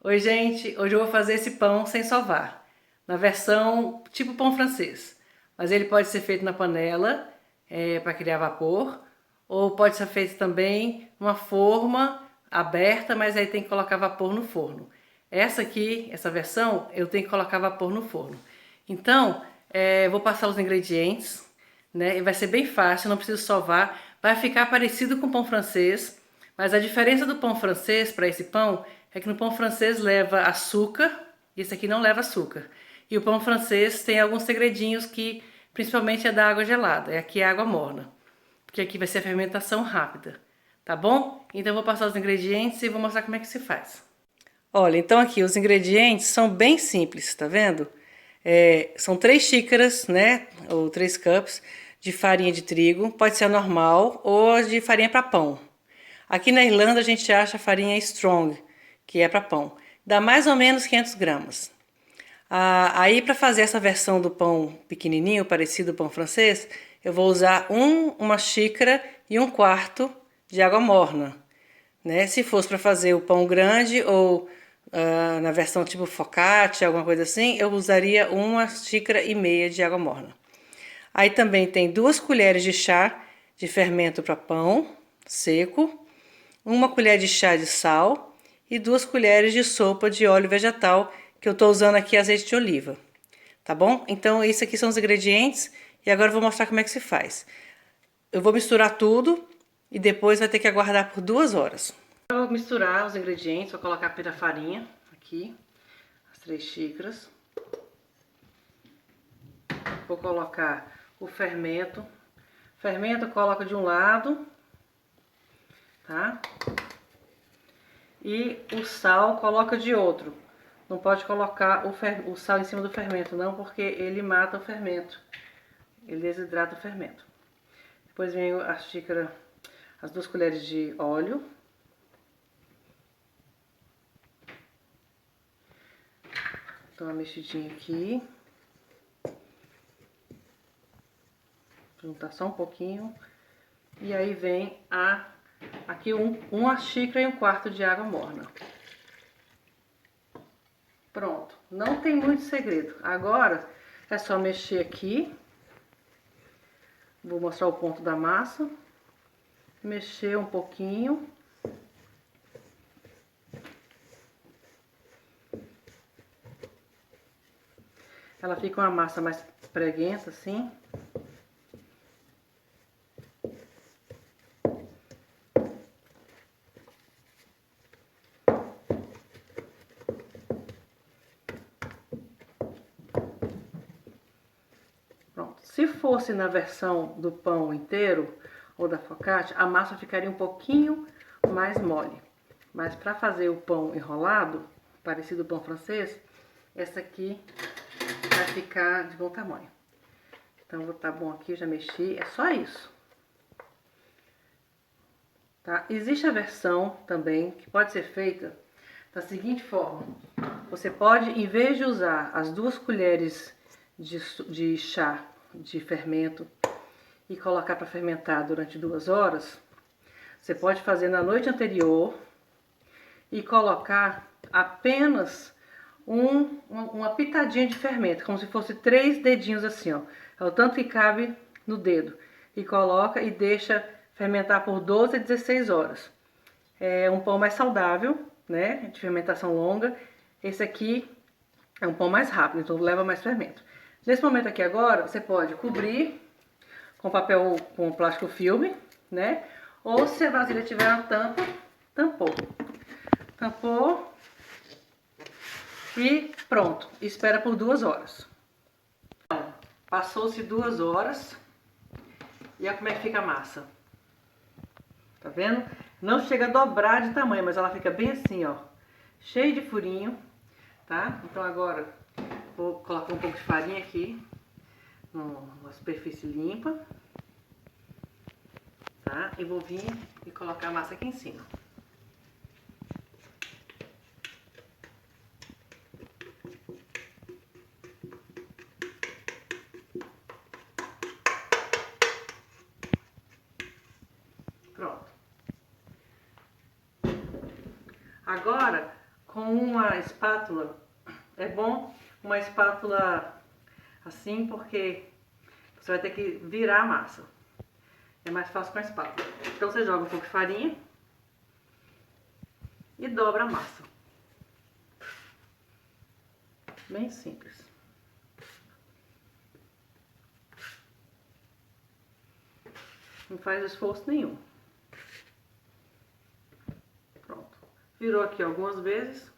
Oi, gente! Hoje eu vou fazer esse pão sem sovar, na versão tipo pão francês. Mas ele pode ser feito na panela, para criar vapor, ou pode ser feito também numa forma aberta, mas aí tem que colocar vapor no forno. Essa aqui, essa versão, eu tenho que colocar vapor no forno. Então, vou passar os ingredientes, né? E vai ser bem fácil, não preciso sovar. Vai ficar parecido com o pão francês, mas a diferença do pão francês para esse pão é que no pão francês leva açúcar, e esse aqui não leva açúcar. E o pão francês tem alguns segredinhos que principalmente é da água gelada, e aqui é água morna, porque aqui vai ser a fermentação rápida, tá bom? Então eu vou passar os ingredientes e vou mostrar como é que se faz. Olha, então aqui os ingredientes são bem simples, tá vendo? São 3 xícaras, né, ou 3 cups de farinha de trigo, pode ser normal ou de farinha para pão. Aqui na Irlanda a gente acha farinha strong, que é para pão. Dá mais ou menos 500 gramas. Aí para fazer essa versão do pão pequenininho, parecido ao pão francês, eu vou usar uma xícara e 1/4 de água morna, né? Se fosse para fazer o pão grande ou na versão tipo focaccia, alguma coisa assim, eu usaria 1,5 xícaras de água morna. Aí também tem 2 colheres de chá de fermento para pão seco, 1 colher de chá de sal e 2 colheres de sopa de óleo vegetal, que eu estou usando aqui azeite de oliva. Tá bom? Então, isso aqui são os ingredientes e agora eu vou mostrar como é que se faz. Eu vou misturar tudo e depois vai ter que aguardar por 2 horas. Eu vou misturar os ingredientes, vou colocar a farinha aqui, as 3 xícaras. Vou colocar o fermento. Fermento eu coloco de um lado, tá? E o sal coloca de outro. Não pode colocar o sal em cima do fermento, não, porque ele mata o fermento. Ele desidrata o fermento. Depois vem a xícara, as 2 colheres de óleo. Dou uma mexidinha aqui. Juntar só um pouquinho. E aí vem aqui uma xícara e 1/4 de água morna. Pronto, não tem muito segredo. Agora é só mexer aqui. Vou mostrar o ponto da massa. Mexer um pouquinho. Ela fica uma massa mais preguenta assim. Pronto. Se fosse na versão do pão inteiro ou da focaccia, a massa ficaria um pouquinho mais mole. Mas para fazer o pão enrolado, parecido ao pão francês, essa aqui vai ficar de bom tamanho. Então tá bom aqui, já mexi, é só isso. Tá? Existe a versão também que pode ser feita da seguinte forma. Você pode, em vez de usar as 2 colheres de chá de fermento e colocar para fermentar durante 2 horas, você pode fazer na noite anterior e colocar apenas uma pitadinha de fermento, como se fosse 3 dedinhos assim, ó. É o tanto que cabe no dedo. E coloca e deixa fermentar por 12 a 16 horas. É um pão mais saudável, né? De fermentação longa. Esse aqui é um pão mais rápido, então leva mais fermento. Nesse momento aqui agora, você pode cobrir com papel, com plástico filme, né? Ou se a vasilha tiver uma tampa, tampou. Tampou e pronto. Espera por 2 horas. Passou-se 2 horas e olha como é que fica a massa. Tá vendo? Não chega a dobrar de tamanho, mas ela fica bem assim, ó. Cheia de furinho, tá? Então agora vou colocar um pouco de farinha aqui numa superfície limpa, tá? E vou vir e colocar a massa aqui em cima. Pronto. Agora, com uma espátula, é bom uma espátula assim, porque você vai ter que virar a massa. É mais fácil com a espátula. Então você joga um pouco de farinha e dobra a massa. Bem simples. Não faz esforço nenhum. Pronto. Virou aqui algumas vezes.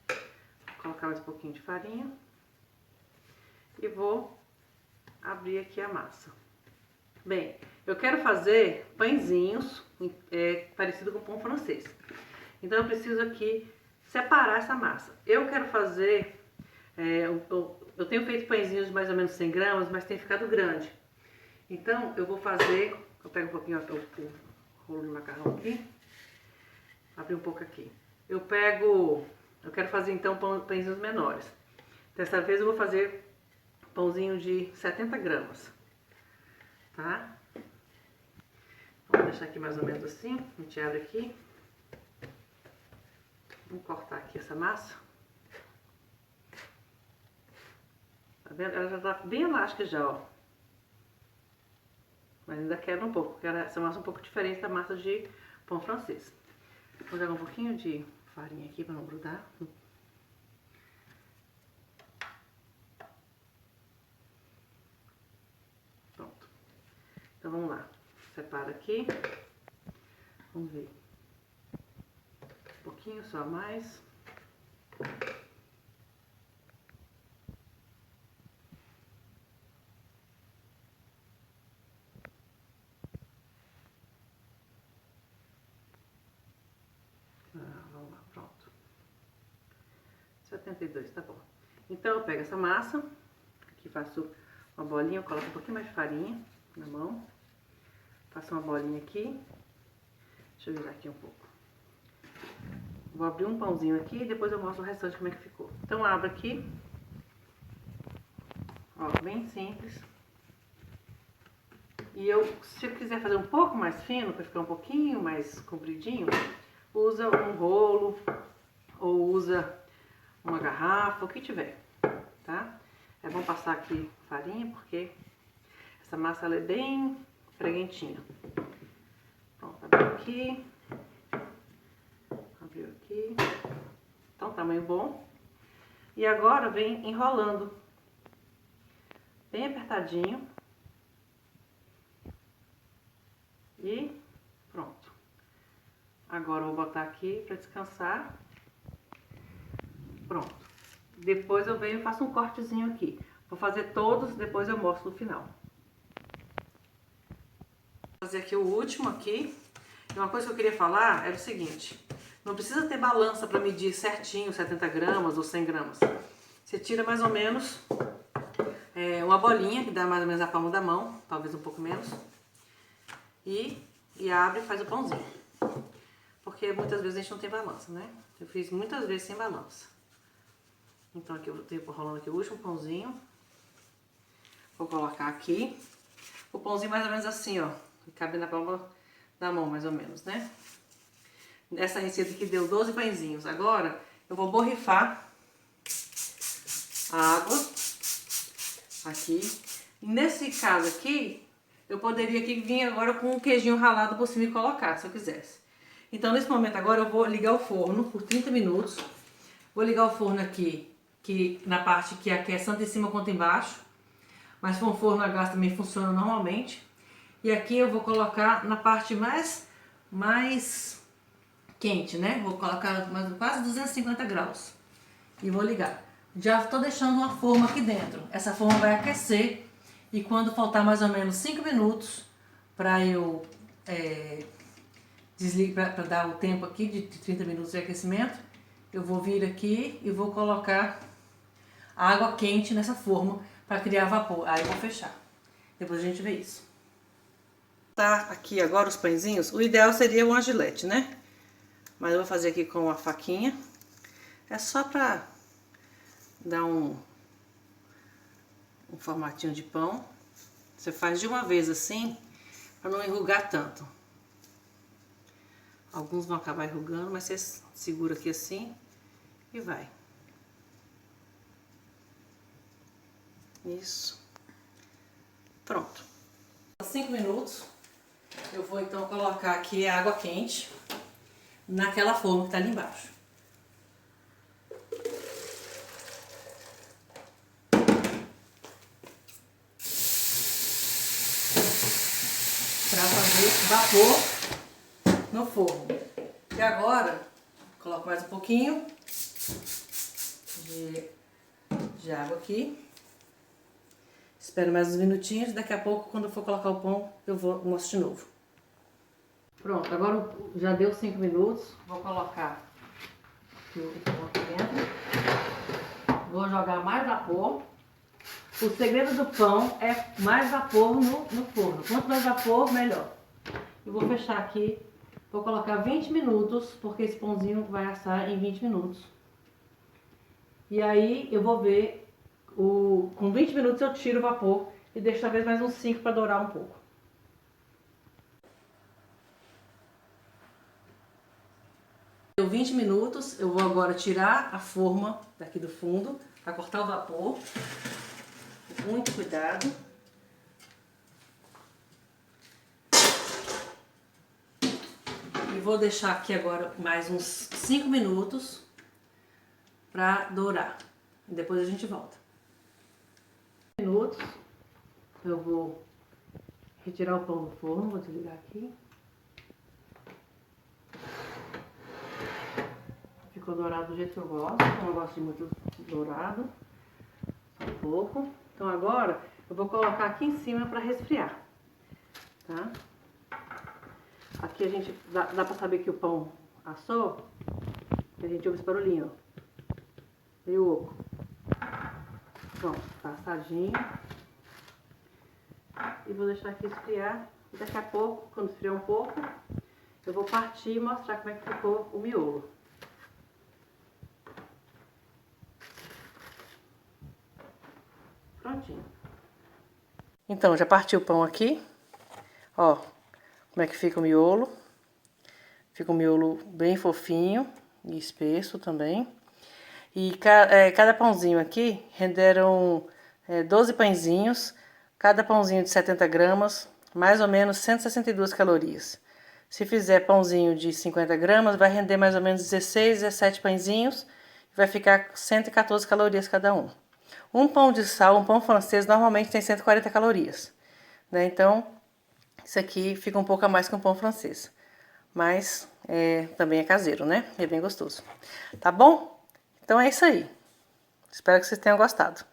Vou colocar mais um pouquinho de farinha. E vou abrir aqui a massa. Bem, eu quero fazer pãezinhos parecido com pão francês. Então eu preciso aqui separar essa massa. Eu quero fazer, eu tenho feito pãezinhos de mais ou menos 100 gramas, mas tem ficado grande. Então eu vou fazer, eu pego um pouquinho o rolo de macarrão aqui, abrir um pouco aqui. Eu quero fazer então pãezinhos menores. Dessa vez eu vou fazer pãozinho de 70 gramas, tá? Vamos deixar aqui mais ou menos assim, a gente abre aqui. Vamos cortar aqui essa massa. Tá vendo? Ela já tá bem elástica já, ó. Mas ainda quebra um pouco, porque essa massa é um pouco diferente da massa de pão francês. Vou jogar um pouquinho de farinha aqui para não grudar. Pronto. Então vamos lá. Separa aqui. Vamos ver. Um pouquinho só mais. Vamos lá, pronto. 72, tá bom. Então eu pego essa massa, aqui faço uma bolinha, eu coloco um pouquinho mais de farinha na mão. Faço uma bolinha aqui. Deixa eu virar aqui um pouco. Vou abrir um pãozinho aqui e depois eu mostro o restante como é que ficou. Então abro aqui. Ó, bem simples. E se eu quiser fazer um pouco mais fino, para ficar um pouquinho mais compridinho, usa um rolo ou usa uma garrafa, o que tiver, tá? É bom passar aqui farinha porque essa massa ela é bem freguentinha. Pronto, abriu aqui. Abriu aqui. Então, tamanho bom. E agora vem enrolando. Bem apertadinho. E pronto. Agora eu vou botar aqui para descansar. Pronto. Depois eu venho e faço um cortezinho aqui. Vou fazer todos, depois eu mostro no final. Vou fazer aqui o último aqui. E uma coisa que eu queria falar era o seguinte. Não precisa ter balança para medir certinho 70 gramas ou 100 gramas. Você tira mais ou menos uma bolinha, que dá mais ou menos a palma da mão, talvez um pouco menos. E abre e faz o pãozinho. Porque muitas vezes a gente não tem balança, né? Eu fiz muitas vezes sem balança. Então aqui eu tenho rolando aqui o último pãozinho. Vou colocar aqui. O pãozinho mais ou menos assim, ó. Que cabe na palma da mão, mais ou menos, né? Essa receita aqui deu 12 pãezinhos. Agora eu vou borrifar a água aqui. Nesse caso aqui, eu poderia aqui vir agora com um queijinho ralado por cima e colocar, se eu quisesse. Então nesse momento agora eu vou ligar o forno por 30 minutos. Vou ligar o forno aqui, que na parte que aquece tanto em cima quanto embaixo. Mas se for um forno a gás também funciona normalmente. E aqui eu vou colocar na parte mais quente, né? Vou colocar quase 250 graus. E vou ligar. Já estou deixando uma forma aqui dentro. Essa forma vai aquecer. E quando faltar mais ou menos 5 minutos para eu desligar, para dar o tempo aqui de 30 minutos de aquecimento, eu vou vir aqui e vou colocar a água quente nessa forma para criar vapor. Aí eu vou fechar. Depois a gente vê isso. Tá aqui agora os pãezinhos. O ideal seria uma gilete, né? Mas eu vou fazer aqui com a faquinha. É só pra dar um formatinho de pão. Você faz de uma vez assim, pra não enrugar tanto. Alguns vão acabar enrugando, mas você segura aqui assim e vai. Isso. Pronto. 5 minutos. Eu vou então colocar aqui a água quente naquela forma que tá ali embaixo. Para fazer vapor no forno. E agora, coloco mais um pouquinho de água aqui. Espero mais uns minutinhos, daqui a pouco, quando eu for colocar o pão, eu mostro de novo. Pronto, agora já deu 5 minutos, vou colocar aqui o pão aqui dentro. Vou jogar mais vapor. O segredo do pão é mais vapor no forno. Quanto mais vapor, melhor. Eu vou fechar aqui, vou colocar 20 minutos, porque esse pãozinho vai assar em 20 minutos. E aí eu vou ver, com 20 minutos eu tiro o vapor e deixo talvez mais uns 5 para dourar um pouco. Deu 20 minutos, eu vou agora tirar a forma daqui do fundo para cortar o vapor. Muito cuidado. E vou deixar aqui agora mais uns 5 minutos para dourar. E depois a gente volta. Minutos. Eu vou retirar o pão do forno, vou desligar aqui. Ficou dourado do jeito que eu gosto. Eu não gosto de muito dourado. Só um pouco. Então agora eu vou colocar aqui em cima para resfriar, tá? Aqui a gente dá para saber que o pão assou, a gente ouve esse barulhinho, ó, meio oco. Pronto, tá assadinho. E vou deixar aqui esfriar. E daqui a pouco, quando esfriar um pouco, eu vou partir e mostrar como é que ficou o miolo. Prontinho. Então, já parti o pão aqui, ó, como é que fica o miolo. Fica um miolo bem fofinho e espesso também. E cada pãozinho aqui renderam 12 pãezinhos, cada pãozinho de 70 gramas, mais ou menos 162 calorias. Se fizer pãozinho de 50 gramas, vai render mais ou menos 16, 17 pãezinhos, e vai ficar 114 calorias cada um. Um pão de sal, um pão francês, normalmente tem 140 calorias, né? Então, isso aqui fica um pouco a mais que um pão francês. Mas também é caseiro, né? É bem gostoso. Tá bom? Então é isso aí. Espero que vocês tenham gostado.